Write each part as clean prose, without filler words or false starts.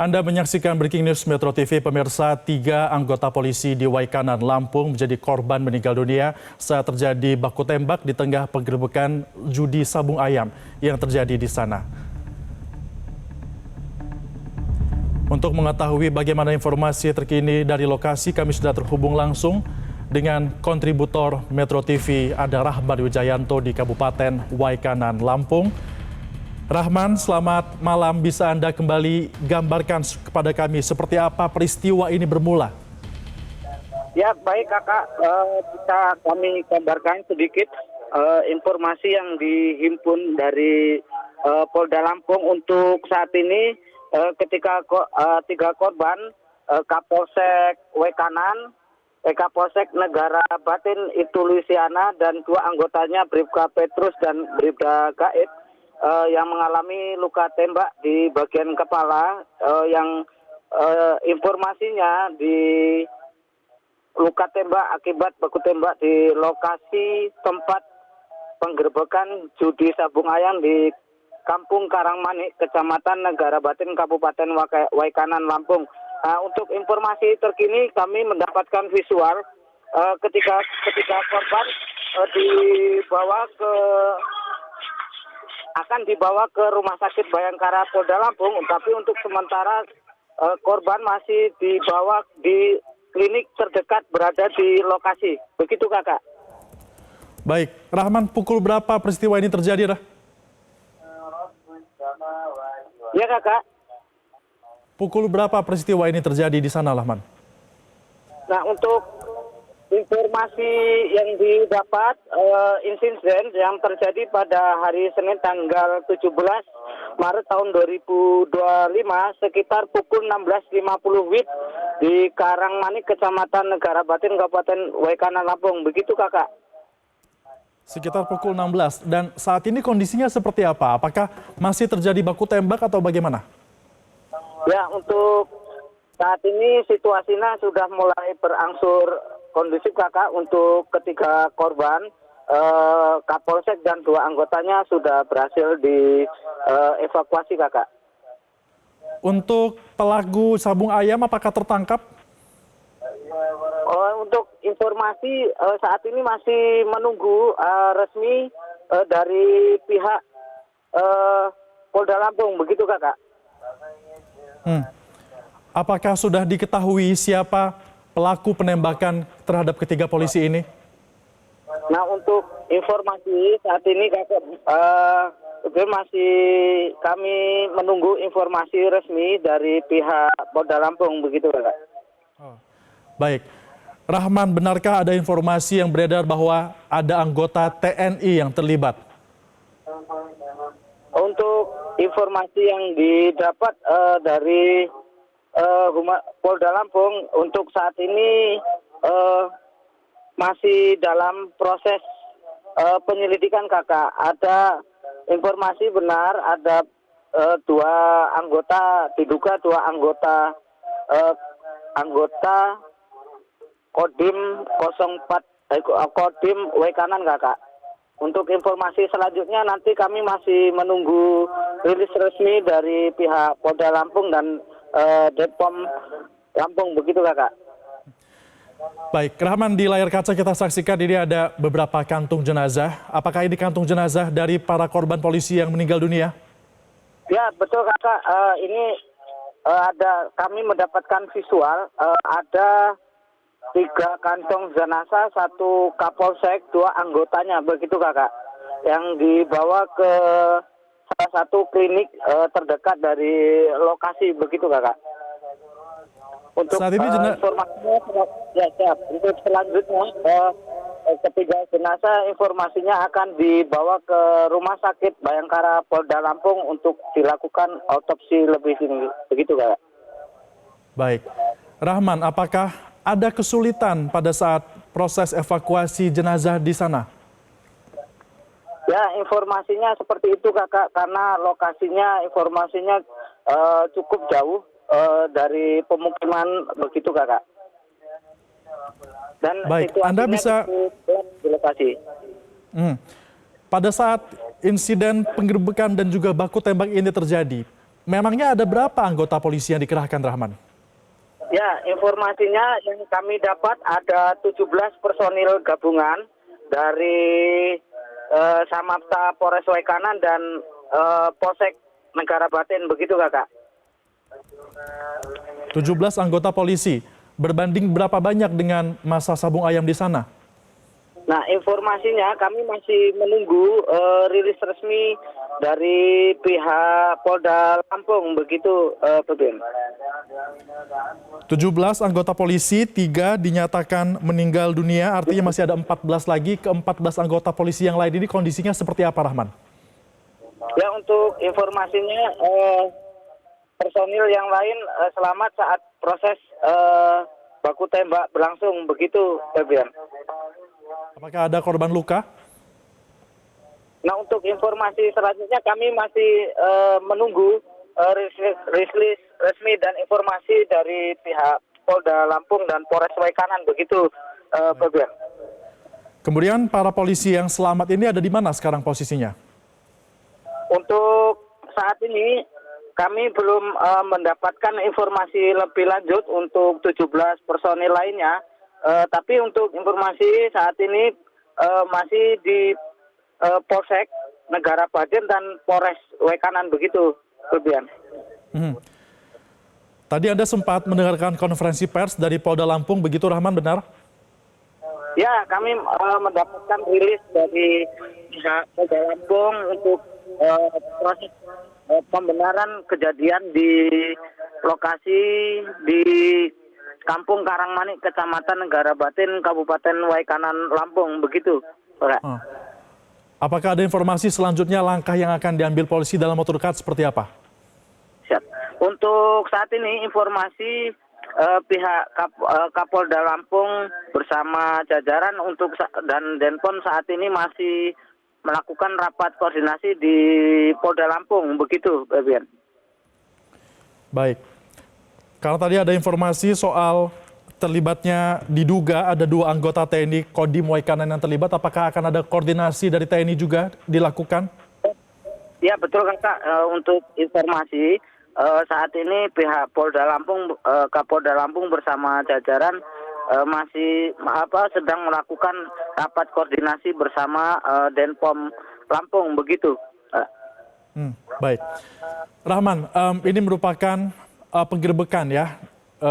Anda menyaksikan Breaking News Metro TV, pemirsa. 3 anggota polisi di Waikanan, Lampung menjadi korban meninggal dunia saat terjadi baku tembak di tengah penggerebekan judi sabung ayam yang terjadi di sana. Untuk mengetahui bagaimana informasi terkini dari lokasi, kami sudah terhubung langsung dengan kontributor Metro TV, ada Rahman Wijayanto di Kabupaten Waikanan, Lampung. Rahman, selamat malam. Bisa Anda kembali gambarkan kepada kami seperti apa peristiwa ini bermula? Ya, baik kakak. Bisa kami gambarkan sedikit informasi yang dihimpun dari Polda Lampung untuk saat ini. Ketika 3 korban, Kapolsek Waikanan, Kapolsek Negara Batin itu Luisiana, dan 2 anggotanya Bribka Petrus dan Bribda Gaib yang mengalami luka tembak di bagian kepala, yang informasinya di luka tembak akibat baku tembak di lokasi tempat penggerebekan judi sabung ayam di Kampung Karangmanik, Kecamatan Negara Batin, Kabupaten Waikanan, Lampung. Untuk informasi terkini kami mendapatkan visual ketika korban akan dibawa ke Rumah Sakit Bayangkara Polda Lampung, tapi untuk sementara korban masih dibawa di klinik terdekat berada di lokasi. Begitu kakak. Baik, Rahman, pukul berapa peristiwa ini terjadi, Rah? Ya kakak. Pukul berapa peristiwa ini terjadi di sana, Rahman? Nah, untuk informasi yang didapat, insiden yang terjadi pada hari Senin tanggal 17 Maret tahun 2025 sekitar pukul 16.50 WIB di Karangmanik, Kecamatan Negara Batin, Kabupaten Waikanan, Lampung. Begitu kakak. Sekitar pukul 16. Dan saat ini kondisinya seperti apa? Apakah masih terjadi baku tembak atau bagaimana? Ya, untuk saat ini situasinya sudah mulai berangsur kondusif kakak. Untuk ketiga korban, Kapolsek dan 2 anggotanya sudah berhasil dievakuasi kakak. Untuk pelaku sabung ayam apakah tertangkap? Untuk informasi saat ini masih menunggu resmi dari pihak Polda Lampung, begitu kakak. Apakah sudah diketahui siapa pelaku penembakan terhadap ketiga polisi ini? Nah, untuk informasi saat ini kakak, masih kami menunggu informasi resmi dari pihak Polda Lampung, begitu kakak. Baik, Rahman, benarkah ada informasi yang beredar bahwa ada anggota TNI yang terlibat? Untuk informasi yang didapat dari Polda Lampung untuk saat ini masih dalam proses penyelidikan kakak. Ada informasi benar ada 2 anggota, diduga 2 anggota Kodim 04 Kodim Waikanan kakak. Untuk informasi selanjutnya nanti kami masih menunggu rilis resmi dari pihak Polda Lampung dan Depom Lampung, begitu kakak. Baik, Rahman, di layar kaca kita saksikan ini ada beberapa kantung jenazah. Apakah ini kantung jenazah dari para korban polisi yang meninggal dunia? Ya, betul kakak. Ini kami mendapatkan visual, ada 3 kantong jenazah, 1 Kapolsek, 2 anggotanya, begitu kakak, yang dibawa ke salah satu klinik terdekat dari lokasi, begitu kakak. Untuk saat ini informasinya, ya siap. Untuk selanjutnya, ketiga jenazah informasinya akan dibawa ke Rumah Sakit Bayangkara Polda Lampung untuk dilakukan autopsi lebih tinggi, begitu kakak. Baik, Rahman, apakah ada kesulitan pada saat proses evakuasi jenazah di sana? Ya, informasinya seperti itu kakak, karena lokasinya informasinya cukup jauh dari pemukiman, begitu kakak. Dan baik, Anda bisa di lokasi. Pada saat insiden penggerebekan dan juga baku tembak ini terjadi, memangnya ada berapa anggota polisi yang dikerahkan, Rahman? Ya, informasinya yang kami dapat ada 17 personil gabungan dari Samapta Polres Waikanan dan Polsek Negara Batin, begitu Kakak. 17 anggota polisi. Berbanding berapa banyak dengan masa sabung ayam di sana? Nah, informasinya kami masih menunggu rilis resmi dari pihak Polda Lampung, begitu Pepin. 17 anggota polisi, 3 dinyatakan meninggal dunia, artinya masih ada 14 lagi. Ke-14 anggota polisi yang lain ini kondisinya seperti apa, Rahman? Ya, untuk informasinya personil yang lain selamat saat proses baku tembak berlangsung, begitu Pepin. Apakah ada korban luka? Nah, untuk informasi selanjutnya kami masih menunggu rilis resmi dan informasi dari pihak Polda Lampung dan Polres Waikanan, begitu Pepin. Kemudian para polisi yang selamat ini ada di mana sekarang posisinya? Untuk saat ini kami belum mendapatkan informasi lebih lanjut untuk 17 personil lainnya. Tapi untuk informasi saat ini masih di Polsek Negara Batin dan Polres Waikanan, begitu, Rubian. Tadi Anda sempat mendengarkan konferensi pers dari Polda Lampung, begitu Rahman, benar? Ya, kami mendapatkan rilis dari pihak Polda Lampung untuk proses pembenaran kejadian di lokasi di Kampung Karangmanik, Kecamatan Negara Batin, Kabupaten Waikanan, Lampung, begitu. Apakah ada informasi selanjutnya langkah yang akan diambil polisi dalam waktu dekat seperti apa? Siap. Untuk saat ini informasi pihak Kapolda Lampung bersama jajaran dan Denpom saat ini masih melakukan rapat koordinasi di Polda Lampung, begitu, Babian. Baik. Karena tadi ada informasi soal terlibatnya diduga ada 2 anggota TNI Kodim Waikanan yang terlibat, apakah akan ada koordinasi dari TNI juga dilakukan? Ya, betul Kakak. Untuk informasi saat ini pihak Polda Lampung, Kapolda Lampung bersama jajaran masih sedang melakukan rapat koordinasi bersama Denpom Lampung, begitu. Baik. Rahman, ini merupakan penggerbekan ya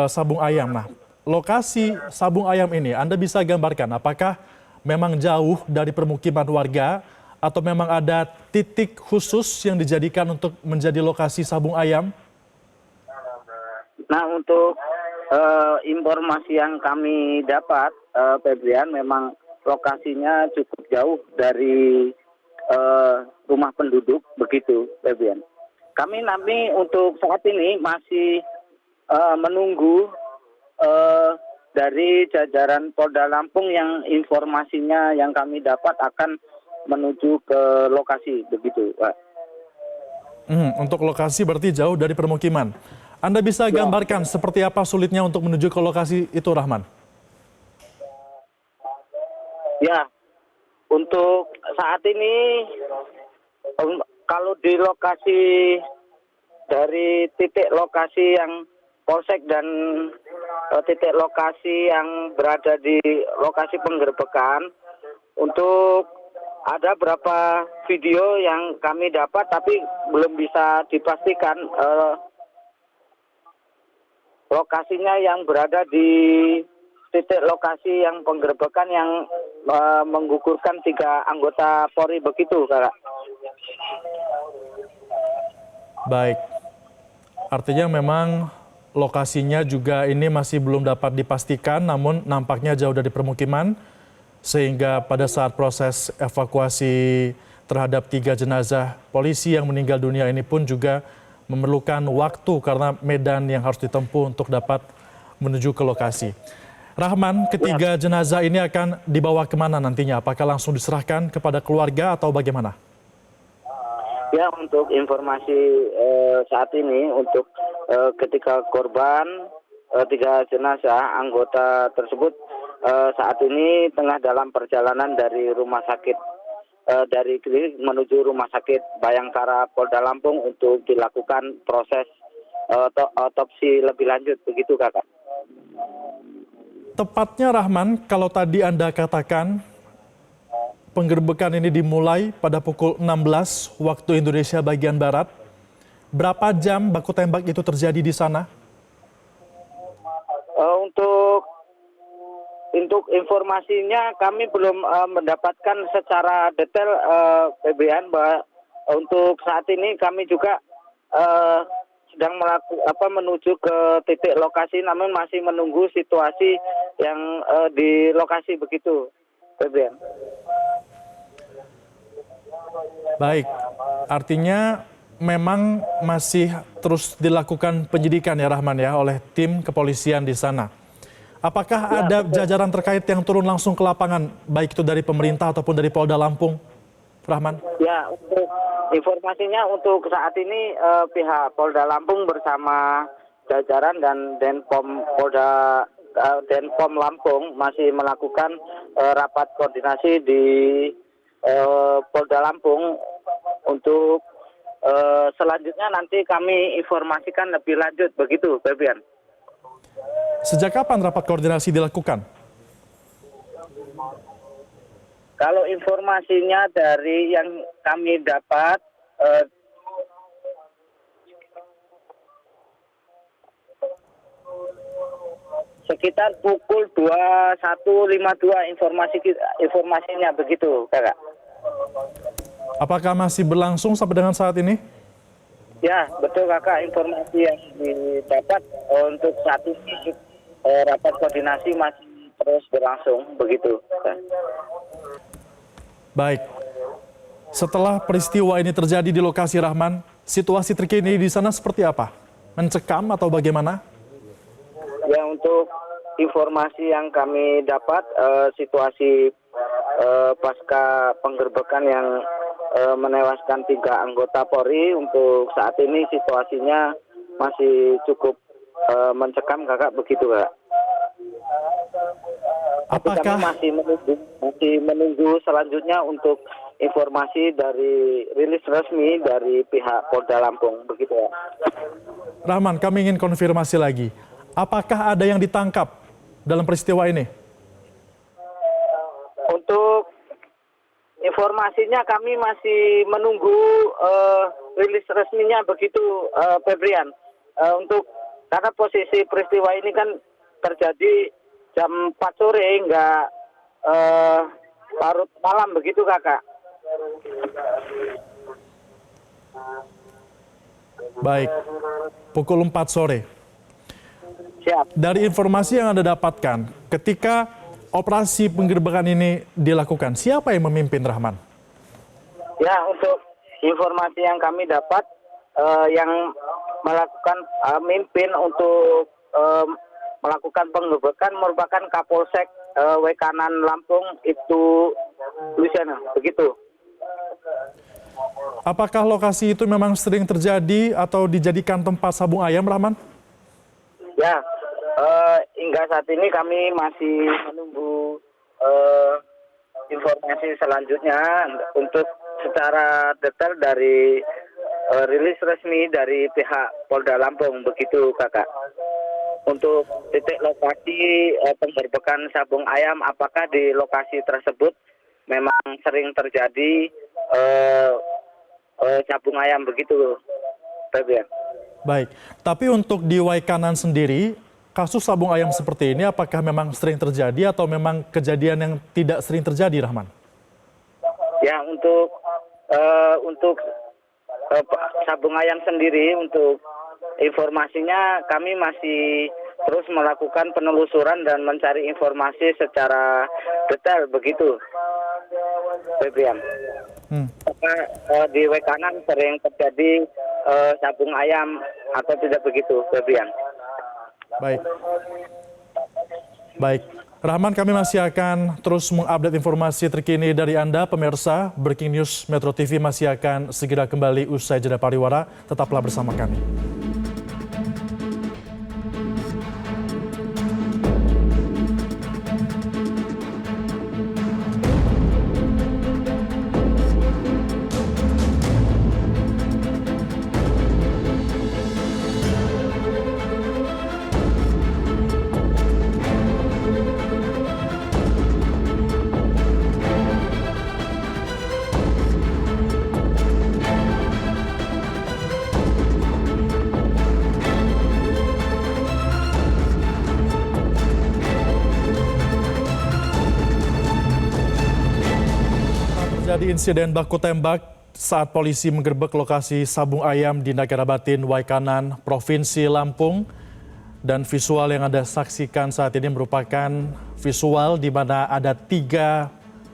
sabung ayam. Nah, lokasi sabung ayam ini Anda bisa gambarkan apakah memang jauh dari permukiman warga atau memang ada titik khusus yang dijadikan untuk menjadi lokasi sabung ayam? Nah, untuk informasi yang kami dapat, Febrian, memang lokasinya cukup jauh dari rumah penduduk, begitu, Febrian. Kami untuk saat ini masih menunggu dari jajaran Polda Lampung yang informasinya yang kami dapat akan menuju ke lokasi, begitu, Pak. Untuk lokasi berarti jauh dari permukiman. Anda bisa gambarkan seperti apa sulitnya untuk menuju ke lokasi itu, Rahman? Ya, untuk saat ini kalau di lokasi dari titik lokasi yang polsek dan titik lokasi yang berada di lokasi penggerbekan, untuk ada beberapa video yang kami dapat tapi belum bisa dipastikan lokasinya yang berada di titik lokasi yang penggerbekan yang menggugurkan 3 anggota Polri, begitu, Kak. Baik. Artinya memang lokasinya juga ini masih belum dapat dipastikan, namun nampaknya jauh dari permukiman, sehingga pada saat proses evakuasi terhadap 3 jenazah polisi yang meninggal dunia ini pun juga memerlukan waktu karena medan yang harus ditempuh untuk dapat menuju ke lokasi. Rahman, ketiga jenazah ini akan dibawa kemana nantinya? Apakah langsung diserahkan kepada keluarga atau bagaimana? Ya, untuk informasi saat ini untuk ketiga korban 3 jenazah anggota tersebut saat ini tengah dalam perjalanan dari rumah sakit dari klinik menuju Rumah Sakit Bayangkara Polda Lampung untuk dilakukan proses otopsi lebih lanjut, begitu Kakak. Tepatnya Rahman, kalau tadi Anda katakan penggerbekan ini dimulai pada pukul 16 waktu Indonesia bagian Barat. Berapa jam baku tembak itu terjadi di sana? Untuk informasinya kami belum mendapatkan secara detail PBN, bahwa untuk saat ini kami juga sedang menuju ke titik lokasi, namun masih menunggu situasi yang di lokasi, begitu PBN. Baik, artinya memang masih terus dilakukan penyidikan ya Rahman ya oleh tim kepolisian di sana. Apakah ada jajaran terkait yang turun langsung ke lapangan, baik itu dari pemerintah ataupun dari Polda Lampung, Rahman? Ya, untuk informasinya untuk saat ini pihak Polda Lampung bersama jajaran dan Denpom Lampung masih melakukan rapat koordinasi di Polda Lampung untuk selanjutnya nanti kami informasikan lebih lanjut, begitu Febian. Sejak kapan rapat koordinasi dilakukan? Kalau informasinya dari yang kami dapat sekitar pukul 21.52 informasinya, begitu Kakak. Apakah masih berlangsung sampai dengan saat ini? Ya, betul Kakak, informasi yang didapat untuk saat ini rapat koordinasi masih terus berlangsung, begitu. Baik. Setelah peristiwa ini terjadi di lokasi Rahman, situasi terkini di sana seperti apa? Mencekam atau bagaimana? Ya, untuk informasi yang kami dapat, situasi pasca penggerbekan yang menewaskan 3 anggota Polri, untuk saat ini situasinya masih cukup mencekam Kakak, begitu Kak. Apakah kami masih menunggu selanjutnya untuk informasi dari rilis resmi dari pihak Polda Lampung, begitu ya. Rahman, kami ingin konfirmasi lagi. Apakah ada yang ditangkap dalam peristiwa ini? Untuk informasinya kami masih menunggu rilis resminya, begitu Febrian. Untuk karena posisi peristiwa ini kan terjadi jam 4 sore hingga larut malam, begitu Kakak. Baik, pukul 4 sore. Siap. Dari informasi yang Anda dapatkan, ketika operasi penggerbekan ini dilakukan, siapa yang memimpin Rahman? Ya, untuk informasi yang kami dapat, yang melakukan mimpin untuk melakukan penggerbekan merupakan Kapolsek Wekanan Lampung, itu Luciana, begitu. Apakah lokasi itu memang sering terjadi atau dijadikan tempat sabung ayam, Rahman? Ya, hingga saat ini kami masih menunggu informasi selanjutnya untuk secara detail dari rilis resmi dari pihak Polda Lampung, begitu Kakak. Untuk titik lokasi penggerbekan sabung ayam, apakah di lokasi tersebut memang sering terjadi sabung ayam, begitu Febrian. Baik, tapi untuk di Waikanan sendiri, kasus sabung ayam seperti ini apakah memang sering terjadi atau memang kejadian yang tidak sering terjadi, Rahman? Ya, untuk sabung ayam sendiri, untuk informasinya kami masih terus melakukan penelusuran dan mencari informasi secara detail, begitu Febrian. Di Wekanan sering terjadi sabung ayam atau tidak, begitu Febrian? Baik. Baik. Rahman, kami masih akan terus mengupdate informasi terkini dari Anda, pemirsa. Breaking News Metro TV masih akan segera kembali usai jeda pariwara. Tetaplah bersama kami. Terjadi insiden baku tembak saat polisi menggerebek lokasi sabung ayam di Nagara Batin, Waikanan, Provinsi Lampung. Dan visual yang Anda saksikan saat ini merupakan visual di mana ada 3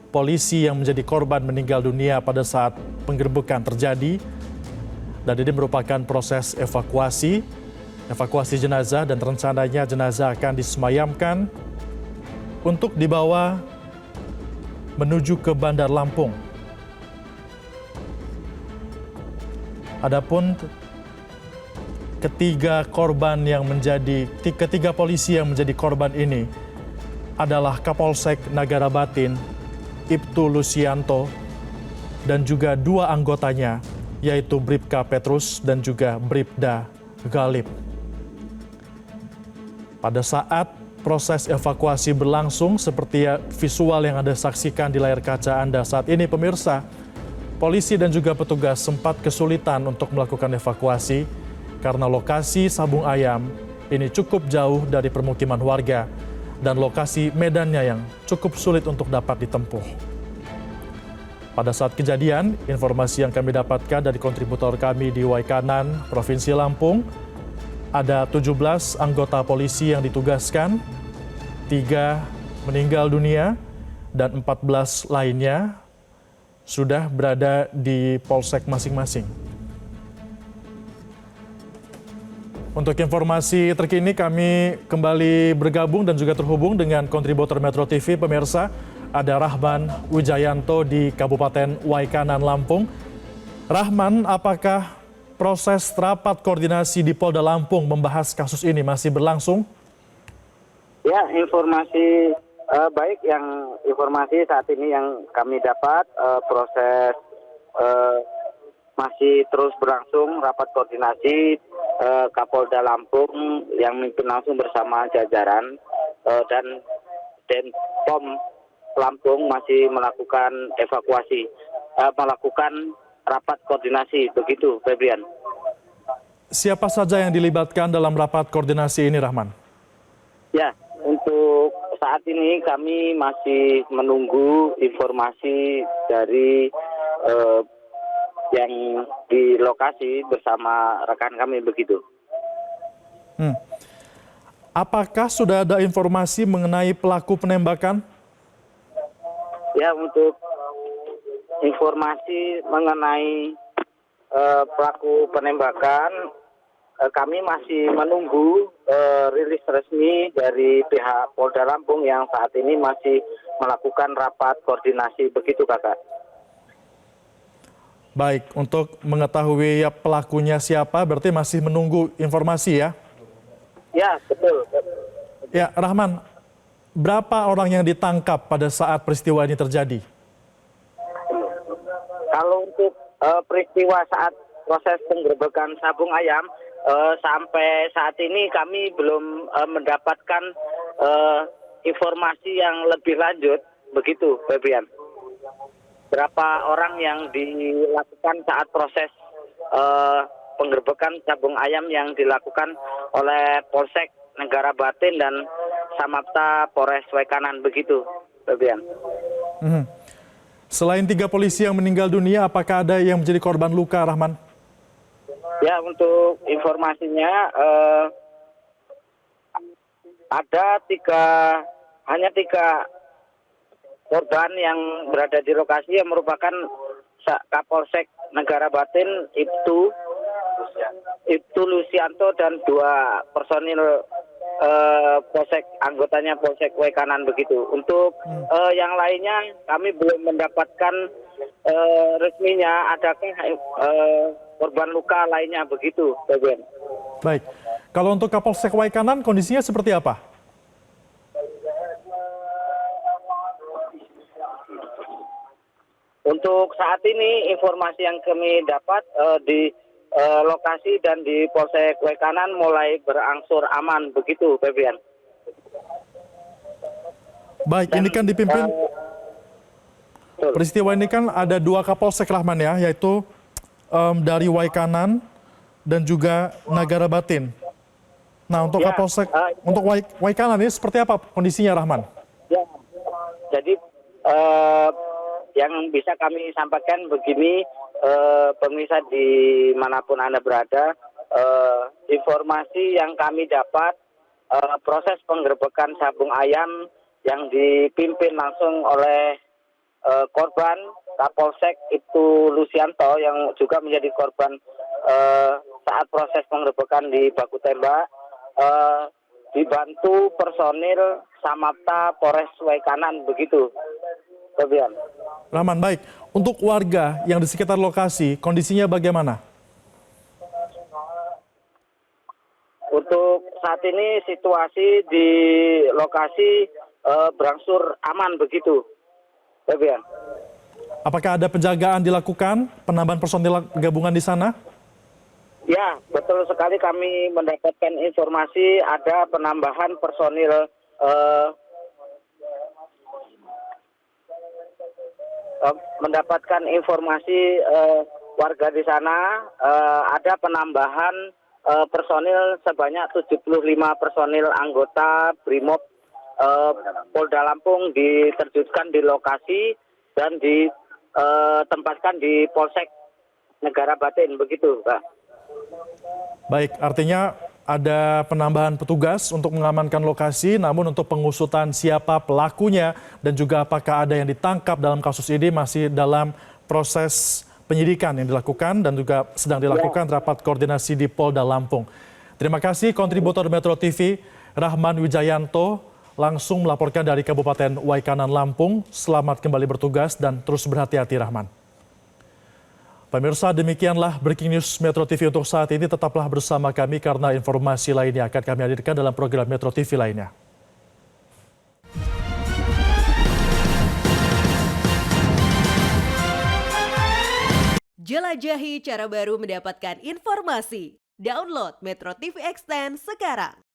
polisi yang menjadi korban meninggal dunia pada saat penggerebekan terjadi. Dan ini merupakan proses evakuasi jenazah, dan rencananya jenazah akan disemayamkan untuk dibawa menuju ke Bandar Lampung. Adapun ketiga polisi yang menjadi korban ini adalah Kapolsek Nagara Batin, Ibtu Lusianto, dan juga 2 anggotanya, yaitu Bribka Petrus dan juga Bribda Galib. Pada saat proses evakuasi berlangsung, seperti visual yang Anda saksikan di layar kaca Anda saat ini, pemirsa, polisi dan juga petugas sempat kesulitan untuk melakukan evakuasi karena lokasi sabung ayam ini cukup jauh dari permukiman warga dan lokasi medannya yang cukup sulit untuk dapat ditempuh. Pada saat kejadian, informasi yang kami dapatkan dari kontributor kami di Waikanan, Provinsi Lampung, ada 17 anggota polisi yang ditugaskan, 3 meninggal dunia, dan 14 lainnya sudah berada di polsek masing-masing. Untuk informasi terkini kami kembali bergabung dan juga terhubung dengan kontributor Metro TV, pemirsa. Ada Rahman Wijayanto di Kabupaten Waikanan, Lampung. Rahman, apakah proses rapat koordinasi di Polda Lampung membahas kasus ini masih berlangsung? Ya, informasi baik, informasi saat ini yang kami dapat, proses masih terus berlangsung rapat koordinasi Kapolda Lampung yang memimpin langsung bersama jajaran, dan Denpom Lampung masih melakukan evakuasi, melakukan rapat koordinasi, begitu Febrian. Siapa saja yang dilibatkan dalam rapat koordinasi ini, Rahman? Ya, untuk saat ini kami masih menunggu informasi dari yang di lokasi bersama rekan kami, begitu. Apakah sudah ada informasi mengenai pelaku penembakan? Ya, untuk informasi mengenai pelaku penembakan, kami masih menunggu rilis resmi dari pihak Polda Lampung yang saat ini masih melakukan rapat koordinasi, begitu Kakak. Baik, untuk mengetahui pelakunya siapa, berarti masih menunggu informasi ya? Ya, betul. Ya, Rahman, berapa orang yang ditangkap pada saat peristiwa ini terjadi? Kalau untuk peristiwa saat proses penggerebekan sabung ayam, sampai saat ini kami belum mendapatkan informasi yang lebih lanjut, begitu Febrian. Berapa orang yang dilakukan saat proses penggerebekan sabung ayam yang dilakukan oleh Polsek Nagara Batin dan Samapta Polres Waikanan, begitu Febrian. Selain 3 polisi yang meninggal dunia, apakah ada yang menjadi korban luka, Rahman? Ya, untuk informasinya ada hanya tiga korban yang berada di lokasi yang merupakan Kapolsek Nagara Batin, Ibtu Lusianto, dan 2 personil anggotanya Polsek Waikanan, begitu. Untuk yang lainnya kami belum mendapatkan resminya adakah korban luka lainnya, begitu, Bagian. Baik, kalau untuk Kapolsek Waikanan kondisinya seperti apa? Untuk saat ini informasi yang kami dapat di lokasi dan di Polsek Waikanan mulai berangsur aman, begitu Febrian. Baik, ini kan dipimpin peristiwa ini kan ada 2 Kapolsek, Rahman ya, yaitu dari Waikanan dan juga Nagara Batin. Nah, untuk Kapolsek, untuk Waikanan ini seperti apa kondisinya, Rahman? Ya, jadi yang bisa kami sampaikan begini, pemirsa dimanapun Anda berada, informasi yang kami dapat, proses penggerbekan sabung ayam yang dipimpin langsung oleh korban Kapolsek Ibtu Lusianto yang juga menjadi korban saat proses penggerbekan di baku tembak, dibantu personil Samapta Polres Waikanan begitu. Fabian. Rahman, baik. Untuk warga yang di sekitar lokasi, kondisinya bagaimana? Untuk saat ini situasi di lokasi berangsur aman begitu. Fabian. Apakah ada penjagaan dilakukan, penambahan personil gabungan di sana? Ya, betul sekali kami mendapatkan informasi ada penambahan personil mendapatkan informasi warga di sana ada penambahan personil sebanyak 75 personil anggota Brimob Polda Lampung diterjunkan di lokasi dan ditempatkan di Polsek Negara Batin begitu, Pak. Baik, artinya ada penambahan petugas untuk mengamankan lokasi, namun untuk pengusutan siapa pelakunya dan juga apakah ada yang ditangkap dalam kasus ini masih dalam proses penyidikan yang dilakukan dan juga sedang dilakukan rapat koordinasi di Polda Lampung. Terima kasih kontributor Metro TV Rahman Wijayanto langsung melaporkan dari Kabupaten Waikanan, Lampung. Selamat kembali bertugas dan terus berhati-hati, Rahman. Pemirsa, demikianlah Breaking News Metro TV untuk saat ini. Tetaplah bersama kami karena informasi lainnya akan kami hadirkan dalam program Metro TV lainnya. Jelajahi cara baru mendapatkan informasi. Download Metro TV Extend sekarang.